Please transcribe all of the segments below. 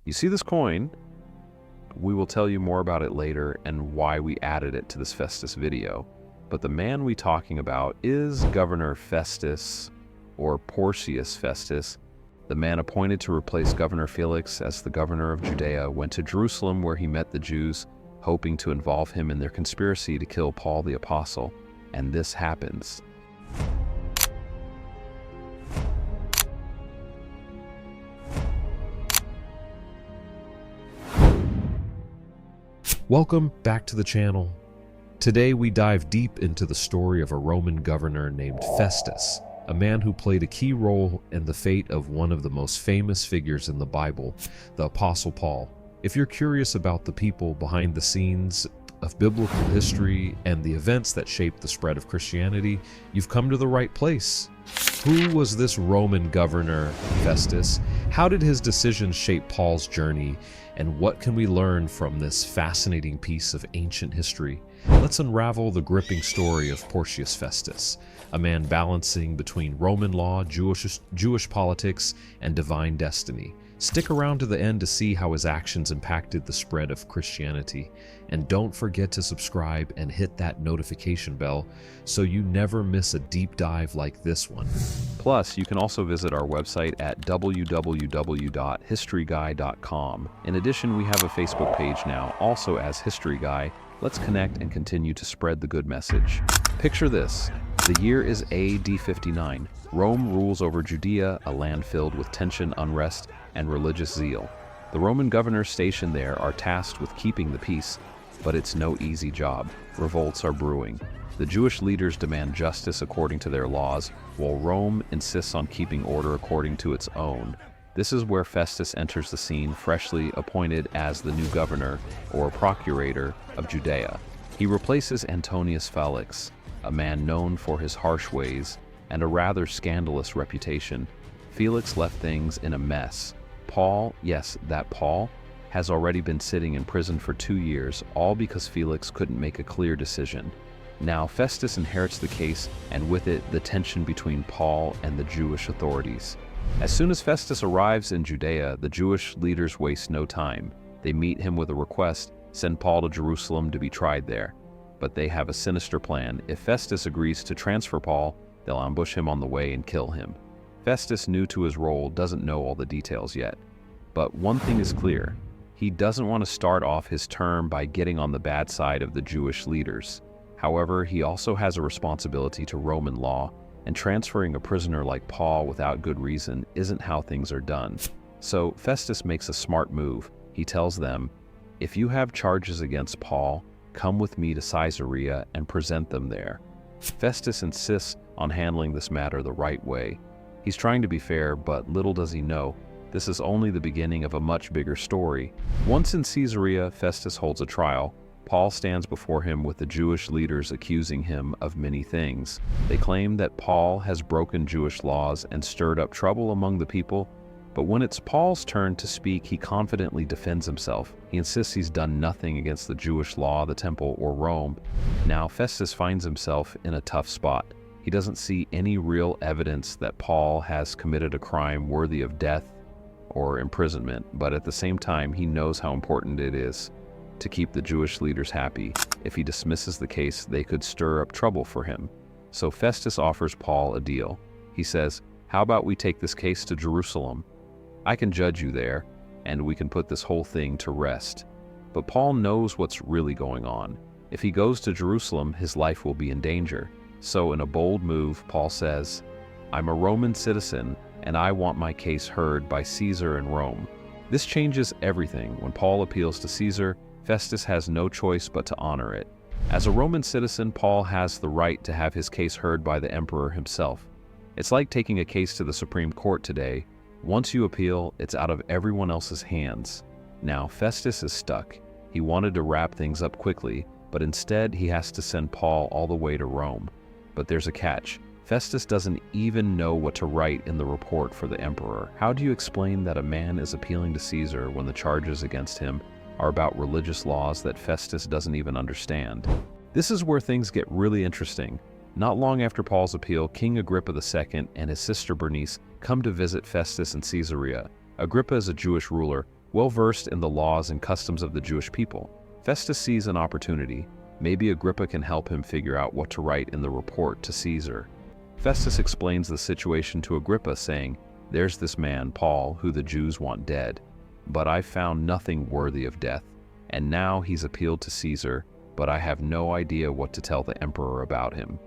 You see this coin? We will tell you more about it later and why we added it to this Festus video. But the man we're talking about is Governor Festus, or Porcius Festus. The man appointed to replace Governor Felix as the governor of Judea went to Jerusalem, where he met the Jews, hoping to involve him in their conspiracy to kill Paul the Apostle. And this happens. Welcome back to the channel. Today we dive deep into the story of a Roman governor named Festus, a man who played a key role in the fate of one of the most famous figures in the Bible, the Apostle Paul. If you're curious about the people behind the scenes of biblical history and the events that shaped the spread of Christianity, you've come to the right place. Who was this Roman governor, Festus? How did his decisions shape Paul's journey? And what can we learn from this fascinating piece of ancient history? Let's unravel the gripping story of Porcius Festus, a man balancing between Roman law, Jewish politics, and divine destiny. Stick around to the end to see how his actions impacted the spread of Christianity. And don't forget to subscribe and hit that notification bell so you never miss a deep dive like this one. Plus, you can also visit our website at www.historyguy.com. In addition, we have a Facebook page now, also as History Guy. Let's connect and continue to spread the good message. Picture this. The year is AD 59. Rome rules over Judea, a land filled with tension, unrest, and religious zeal. The Roman governors stationed there are tasked with keeping the peace, but it's no easy job. Revolts are brewing. The Jewish leaders demand justice according to their laws, while Rome insists on keeping order according to its own. This is where Festus enters the scene, freshly appointed as the new governor, or procurator, of Judea. He replaces Antonius Felix, a man known for his harsh ways and a rather scandalous reputation. Felix left things in a mess. Paul, yes, that Paul, has already been sitting in prison for 2 years, all because Felix couldn't make a clear decision. Now Festus inherits the case, and with it, the tension between Paul and the Jewish authorities. As soon as Festus arrives in Judea, the Jewish leaders waste no time. They meet him with a request: send Paul to Jerusalem to be tried there. But they have a sinister plan. If Festus agrees to transfer Paul, they'll ambush him on the way and kill him. Festus, new to his role, doesn't know all the details yet. But one thing is clear. He doesn't want to start off his term by getting on the bad side of the Jewish leaders. However, he also has a responsibility to Roman law, and transferring a prisoner like Paul without good reason isn't how things are done. So Festus makes a smart move. He tells them, if you have charges against Paul, come with me to Caesarea and present them there. Festus insists on handling this matter the right way. He's trying to be fair, but little does he know, this is only the beginning of a much bigger story. Once in Caesarea, Festus holds a trial. Paul stands before him with the Jewish leaders accusing him of many things. They claim that Paul has broken Jewish laws and stirred up trouble among the people. But when it's Paul's turn to speak, he confidently defends himself. He insists he's done nothing against the Jewish law, the temple, or Rome. Now Festus finds himself in a tough spot. He doesn't see any real evidence that Paul has committed a crime worthy of death or imprisonment, but at the same time, he knows how important it is to keep the Jewish leaders happy. If he dismisses the case, they could stir up trouble for him. So Festus offers Paul a deal. He says, how about we take this case to Jerusalem? I can judge you there, and we can put this whole thing to rest. But Paul knows what's really going on. If he goes to Jerusalem, his life will be in danger. So in a bold move, Paul says, I'm a Roman citizen, and I want my case heard by Caesar in Rome. This changes everything. When Paul appeals to Caesar, Festus has no choice but to honor it. As a Roman citizen, Paul has the right to have his case heard by the emperor himself. It's like taking a case to the Supreme Court today. Once you appeal, it's out of everyone else's hands. Now, Festus is stuck. He wanted to wrap things up quickly, but instead he has to send Paul all the way to Rome. But there's a catch. Festus doesn't even know what to write in the report for the emperor. How do you explain that a man is appealing to Caesar when the charges against him are about religious laws that Festus doesn't even understand? This is where things get really interesting. Not long after Paul's appeal, King Agrippa II and his sister Bernice come to visit Festus in Caesarea. Agrippa is a Jewish ruler, well versed in the laws and customs of the Jewish people. Festus sees an opportunity. Maybe Agrippa can help him figure out what to write in the report to Caesar. Festus explains the situation to Agrippa, saying, "There's this man, Paul, who the Jews want dead. But I found nothing worthy of death, and now he's appealed to Caesar, but I have no idea what to tell the emperor about him."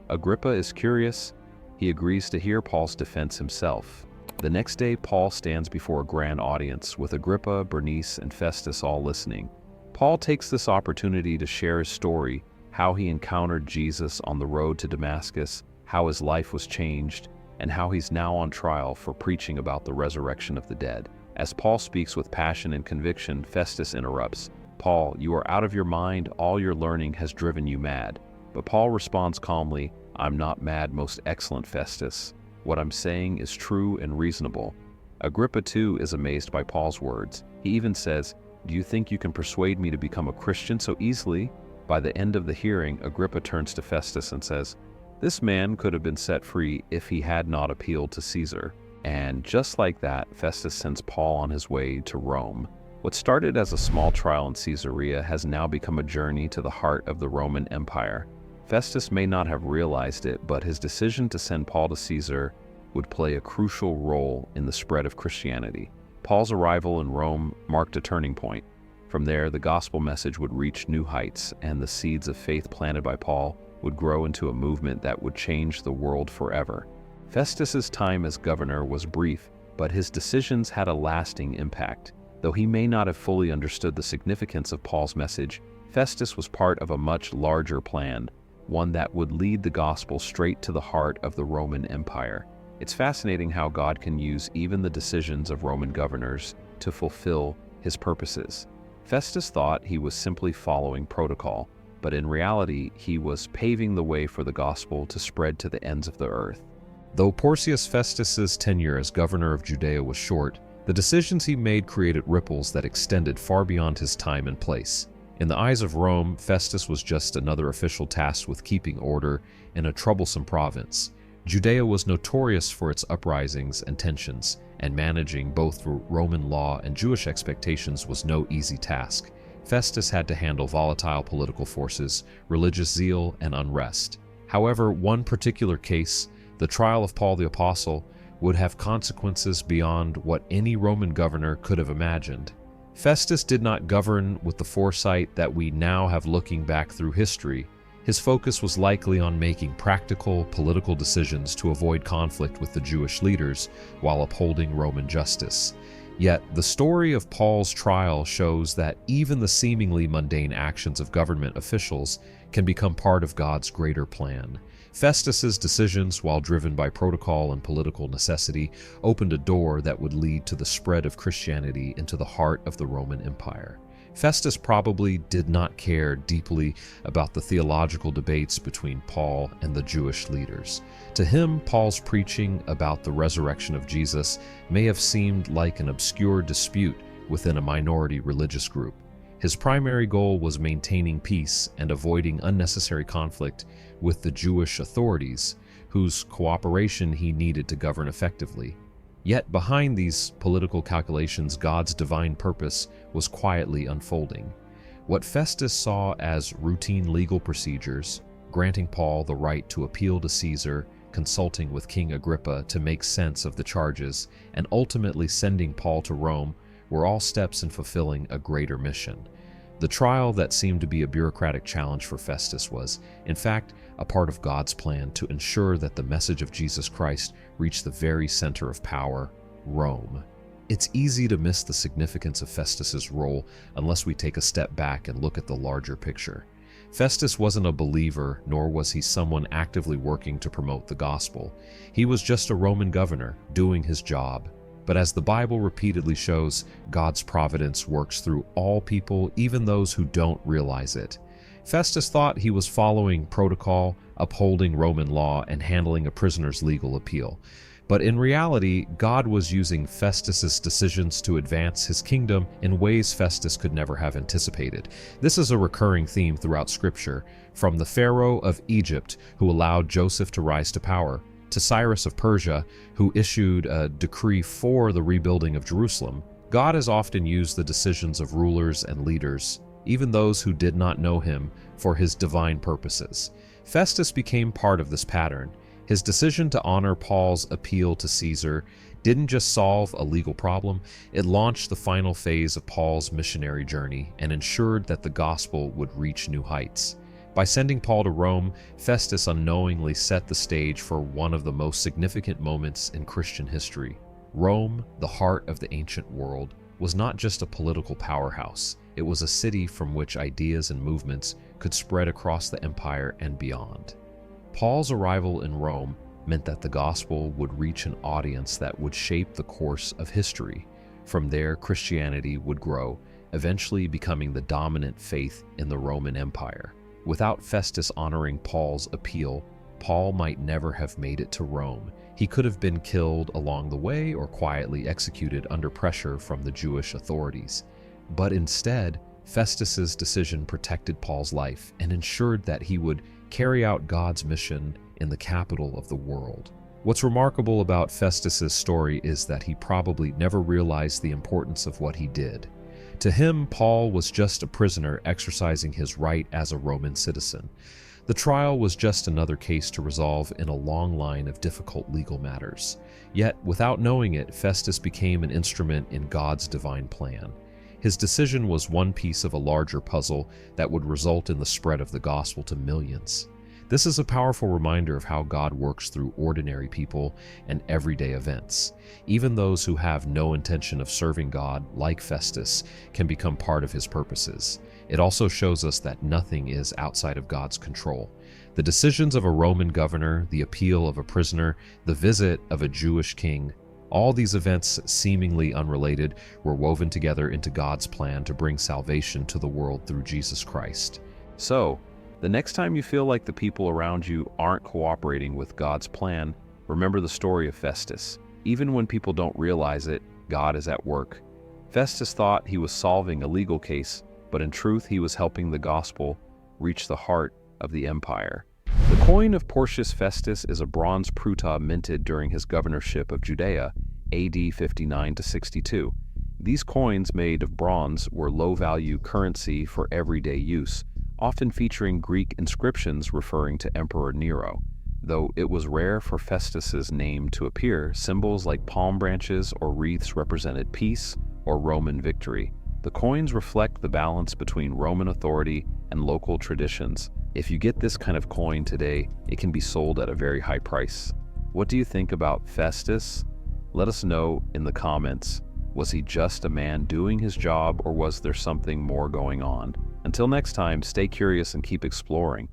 Agrippa is curious. He agrees to hear Paul's defense himself. The next day, Paul stands before a grand audience, with Agrippa, Bernice, and Festus all listening. Paul takes this opportunity to share his story, how he encountered Jesus on the road to Damascus, how his life was changed, and how he's now on trial for preaching about the resurrection of the dead. As Paul speaks with passion and conviction, Festus interrupts. "Paul, you are out of your mind. All your learning has driven you mad." But Paul responds calmly, "I'm not mad, most excellent Festus. What I'm saying is true and reasonable." Agrippa, too, is amazed by Paul's words. He even says, "Do you think you can persuade me to become a Christian so easily?" By the end of the hearing, Agrippa turns to Festus and says, "This man could have been set free if he had not appealed to Caesar." And just like that, Festus sends Paul on his way to Rome. What started as a small trial in Caesarea has now become a journey to the heart of the Roman Empire. Festus may not have realized it, but his decision to send Paul to Caesar would play a crucial role in the spread of Christianity. Paul's arrival in Rome marked a turning point. From there, the gospel message would reach new heights, and the seeds of faith planted by Paul would grow into a movement that would change the world forever. Festus's time as governor was brief, but his decisions had a lasting impact. Though he may not have fully understood the significance of Paul's message, Festus was part of a much larger plan, one that would lead the gospel straight to the heart of the Roman Empire. It's fascinating how God can use even the decisions of Roman governors to fulfill his purposes. Festus thought he was simply following protocol, but in reality, he was paving the way for the gospel to spread to the ends of the earth. Though Porcius Festus's tenure as governor of Judea was short, the decisions he made created ripples that extended far beyond his time and place. In the eyes of Rome, Festus was just another official tasked with keeping order in a troublesome province. Judea was notorious for its uprisings and tensions, and managing both Roman law and Jewish expectations was no easy task. Festus had to handle volatile political forces, religious zeal, and unrest. However, one particular case, the trial of Paul the Apostle, would have consequences beyond what any Roman governor could have imagined. Festus did not govern with the foresight that we now have looking back through history. His focus was likely on making practical political decisions to avoid conflict with the Jewish leaders while upholding Roman justice. Yet, the story of Paul's trial shows that even the seemingly mundane actions of government officials can become part of God's greater plan. Festus's decisions, while driven by protocol and political necessity, opened a door that would lead to the spread of Christianity into the heart of the Roman Empire. Festus probably did not care deeply about the theological debates between Paul and the Jewish leaders. To him, Paul's preaching about the resurrection of Jesus may have seemed like an obscure dispute within a minority religious group. His primary goal was maintaining peace and avoiding unnecessary conflict with the Jewish authorities, whose cooperation he needed to govern effectively. Yet behind these political calculations, God's divine purpose was quietly unfolding. What Festus saw as routine legal procedures, granting Paul the right to appeal to Caesar, consulting with King Agrippa to make sense of the charges, and ultimately sending Paul to Rome, were all steps in fulfilling a greater mission. The trial that seemed to be a bureaucratic challenge for Festus was, in fact, a part of God's plan to ensure that the message of Jesus Christ reached the very center of power, Rome. It's easy to miss the significance of Festus's role unless we take a step back and look at the larger picture. Festus wasn't a believer, nor was he someone actively working to promote the gospel. He was just a Roman governor, doing his job. But as the Bible repeatedly shows, God's providence works through all people, even those who don't realize it. Festus thought he was following protocol, upholding Roman law, and handling a prisoner's legal appeal. But in reality, God was using Festus's decisions to advance his kingdom in ways Festus could never have anticipated. This is a recurring theme throughout Scripture, from the Pharaoh of Egypt, who allowed Joseph to rise to power, to Cyrus of Persia, who issued a decree for the rebuilding of Jerusalem. God has often used the decisions of rulers and leaders, even those who did not know him, for his divine purposes. Festus became part of this pattern. His decision to honor Paul's appeal to Caesar didn't just solve a legal problem, it launched the final phase of Paul's missionary journey and ensured that the gospel would reach new heights. By sending Paul to Rome, Festus unknowingly set the stage for one of the most significant moments in Christian history. Rome, the heart of the ancient world, was not just a political powerhouse. It was a city from which ideas and movements could spread across the empire and beyond. Paul's arrival in Rome meant that the gospel would reach an audience that would shape the course of history. From there, Christianity would grow, eventually becoming the dominant faith in the Roman Empire. Without Festus honoring Paul's appeal, Paul might never have made it to Rome. He could have been killed along the way or quietly executed under pressure from the Jewish authorities. But instead, Festus's decision protected Paul's life and ensured that he would carry out God's mission in the capital of the world. What's remarkable about Festus's story is that he probably never realized the importance of what he did. To him, Paul was just a prisoner exercising his right as a Roman citizen. The trial was just another case to resolve in a long line of difficult legal matters. Yet, without knowing it, Festus became an instrument in God's divine plan. His decision was one piece of a larger puzzle that would result in the spread of the gospel to millions. This is a powerful reminder of how God works through ordinary people and everyday events. Even those who have no intention of serving God, like Festus, can become part of his purposes. It also shows us that nothing is outside of God's control. The decisions of a Roman governor, the appeal of a prisoner, the visit of a Jewish king, all these events, seemingly unrelated, were woven together into God's plan to bring salvation to the world through Jesus Christ. So, the next time you feel like the people around you aren't cooperating with God's plan, remember the story of Festus. Even when people don't realize it, God is at work. Festus thought he was solving a legal case, but in truth he was helping the gospel reach the heart of the empire. The coin of Porcius Festus is a bronze pruta minted during his governorship of Judea, AD 59 to 62. These coins made of bronze were low-value currency for everyday use, often featuring Greek inscriptions referring to Emperor Nero. Though it was rare for Festus's name to appear, symbols like palm branches or wreaths represented peace or Roman victory. The coins reflect the balance between Roman authority and local traditions. If you get this kind of coin today, it can be sold at a very high price. What do you think about Festus? Let us know in the comments. Was he just a man doing his job, or was there something more going on? Until next time, stay curious and keep exploring.